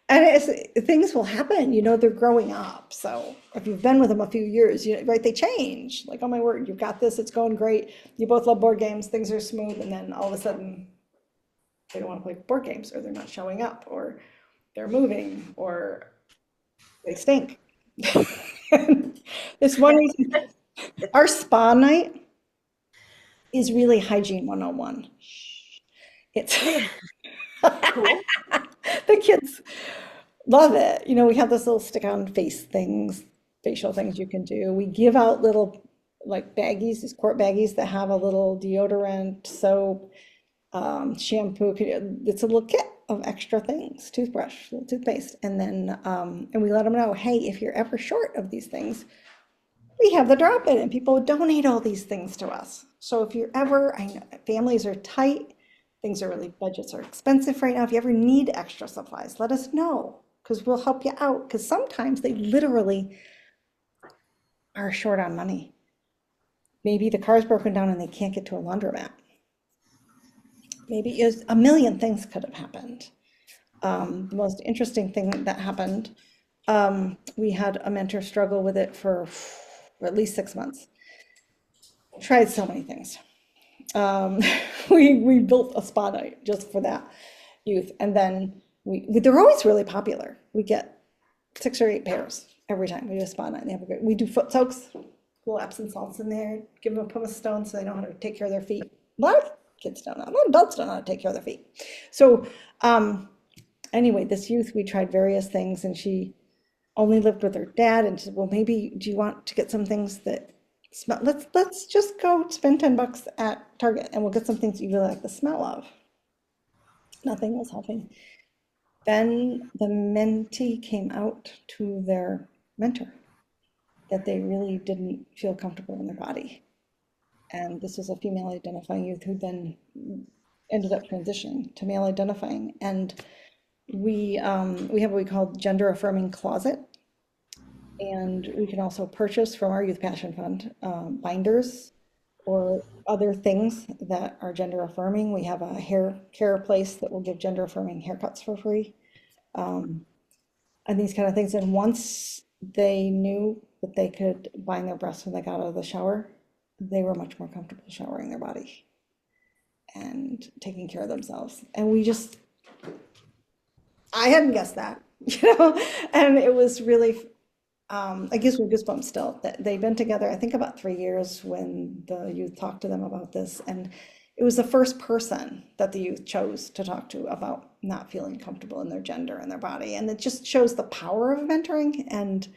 And things will happen, they're growing up. So if you've been with them a few years, right, they change. Like, oh my word, you've got this, it's going great. You both love board games, things are smooth, and then all of a sudden they don't want to play board games, or they're not showing up, or they're moving, or they stink. This one reason, our spa night is really hygiene 101. It's the kids love it. We have this little stick-on face things, facial things you can do. We give out little like baggies, these quart baggies that have a little deodorant, soap, shampoo. It's a little kit of extra things, toothbrush, little toothpaste, and then and we let them know, hey, if you're ever short of these things, we have the drop in, and people donate all these things to us. So if you're ever, I know families are tight, things are really, budgets are expensive right now. If you ever need extra supplies, let us know, because we'll help you out. Because sometimes they literally are short on money. Maybe the car's broken down and they can't get to a laundromat. Maybe a million things could have happened. The most interesting thing that happened, we had a mentor struggle with it for at least 6 months. Tried so many things. We built a spa night just for that youth, and then they're always really popular. We get 6 or 8 pairs every time we do a spa night. They have we do foot soaks, little Epsom salts in there, give them a pumice stone so they know how to take care of their feet. A lot of kids don't know, a lot of adults don't know how to take care of their feet. So anyway, this youth, we tried various things, and she only lived with her dad, and she said, well, maybe do you want to get some things that smell? Let's just go spend $10 at Target and we'll get some things you really like the smell of. Nothing was helping. Then the mentee came out to their mentor that they really didn't feel comfortable in their body. And this was a female identifying youth who then ended up transitioning to male identifying. And we have what we call gender affirming closet. And we can also purchase from our Youth Passion Fund binders or other things that are gender affirming. We have a hair care place that will give gender affirming haircuts for free, and these kind of things. And once they knew that they could bind their breasts when they got out of the shower, they were much more comfortable showering their body and taking care of themselves. And I hadn't guessed that, and it was really, it gives me goosebumps still that they've been together, I think about 3 years when the youth talked to them about this. And it was the first person that the youth chose to talk to about not feeling comfortable in their gender and their body. And it just shows the power of mentoring and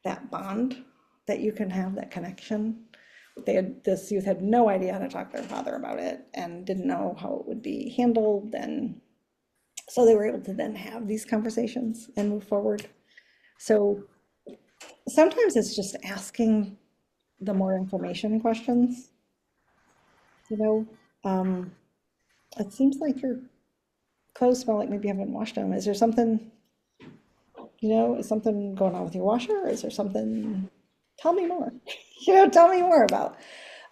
that bond that you can have, that connection. This youth had no idea how to talk to their father about it and didn't know how it would be handled. And so they were able to then have these conversations and move forward. So sometimes it's just asking the more information questions. It seems like your clothes smell like maybe you haven't washed them. Is there something, is something going on with your washer? Or is there something? Tell me more. Tell me more about.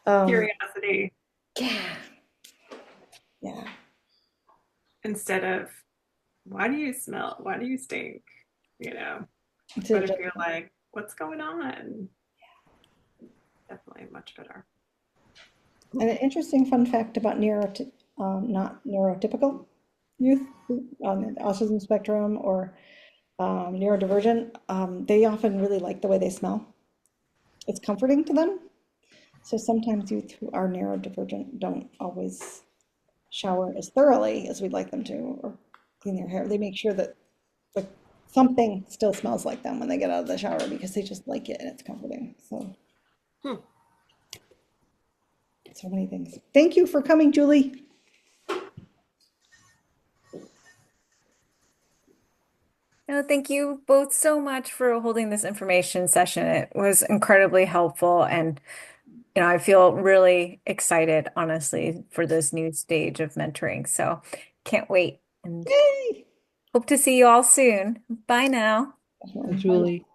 Curiosity Yeah. instead of why do you smell? Why do you stink? It's But if you're like, what's going on? Definitely much better. And an interesting fun fact about not neurotypical youth on the autism spectrum or neurodivergent, they often really like the way they smell. It's comforting to them. So sometimes youth who are neurodivergent don't always shower as thoroughly as we'd like them to, or clean their hair. They make sure that something still smells like them when they get out of the shower because they just like it and it's comforting. So, so many things. Thank you for coming, Julie. No, thank you both so much for holding this information session. It was incredibly helpful, and I feel really excited, honestly, for this new stage of mentoring. So can't wait, and Yay! hope to see you all soon. Bye now. Julie.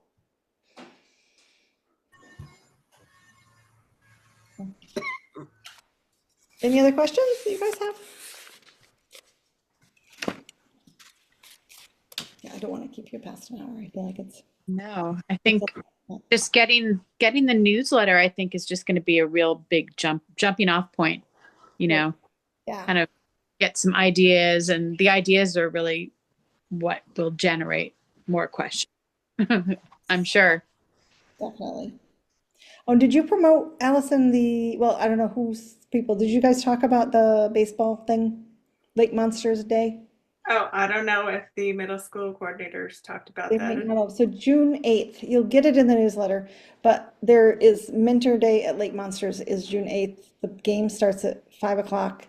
Any other questions that you guys have? Yeah, I don't want to keep you past an hour. I feel like it's. No, I think just getting the newsletter, I think, is just going to be a real big jumping off point, you Yeah. know, Yeah, kind of get some ideas, and the ideas are really what will generate more questions. I'm sure. definitely. Oh, did you promote, Allison, well, I don't know whose people, did you guys talk about the baseball thing? Lake Monsters Day? Oh, I don't know if the middle school coordinators talked about They that. might not have. So June 8th, you'll get it in the newsletter, but there is Mentor Day at Lake Monsters is June 8th. The game starts at 5 o'clock.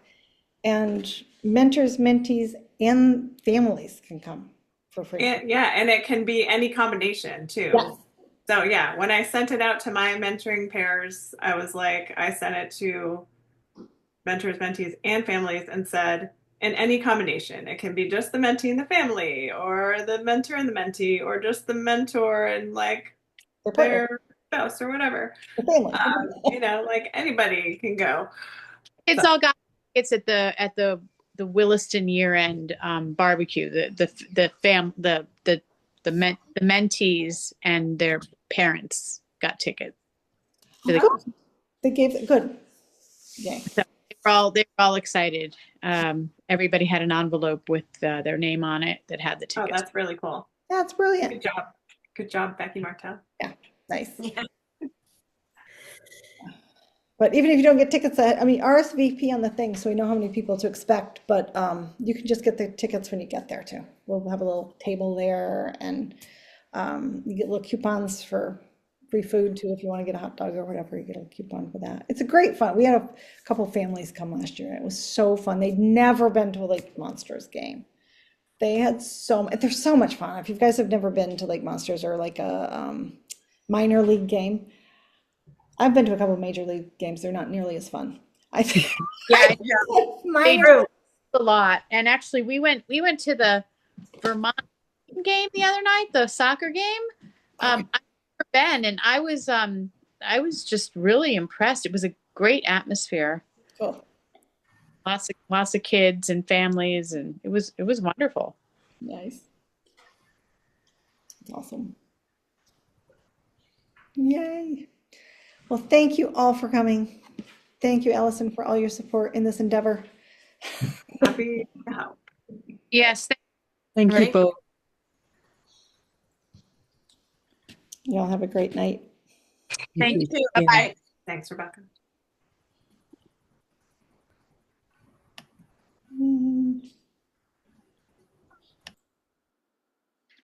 And mentors, mentees, and families can come for free. And yeah, and it can be any combination too. Yes. So yeah, when I sent it out to my mentoring pairs, I was like, I sent it to mentors, mentees, and families and said, in any combination, it can be just the mentee and the family, or the mentor and the mentee, or just the mentor and like Their partner, their spouse or whatever. the family. You know, like anybody can go. It's all got it's at the Williston year-end barbecue. The mentees and their parents got tickets. Good. They gave it good. Yay. So they were all excited. Everybody had an envelope with their name on it that had the Oh, tickets. that's really cool. That's brilliant. Good job. Good job, Becky Martel. Nice. Yeah. But even if you don't get tickets, I mean, RSVP on the thing, so we know how many people to expect, but you can just get the tickets when you get there too. We'll have a little table there, and you get little coupons for free food too. If you want to get a hot dog or whatever, you get a coupon for that. It's a great fun. We had a couple families come last year, and it was so fun. They'd never been to a Lake Monsters game. They had they're so much fun. If you guys have never been to Lake Monsters or like a minor league game, I've been to a couple of major league games. They're not nearly as fun. I think. Yeah, they Minor. do a lot. And actually, we went to the Vermont game the other night, the soccer game. I've never been, and I was just really impressed. It was a great atmosphere. Cool. Lots of kids and families, and it was wonderful. Nice. That's awesome. Yay. Well, thank you all for coming. Thank you, Allison, for all your support in this endeavor. Happy to help. Yes. Thank you Right. both. You all have a great night. Thank You too. too. Bye-bye. Thanks, Rebecca. Mm.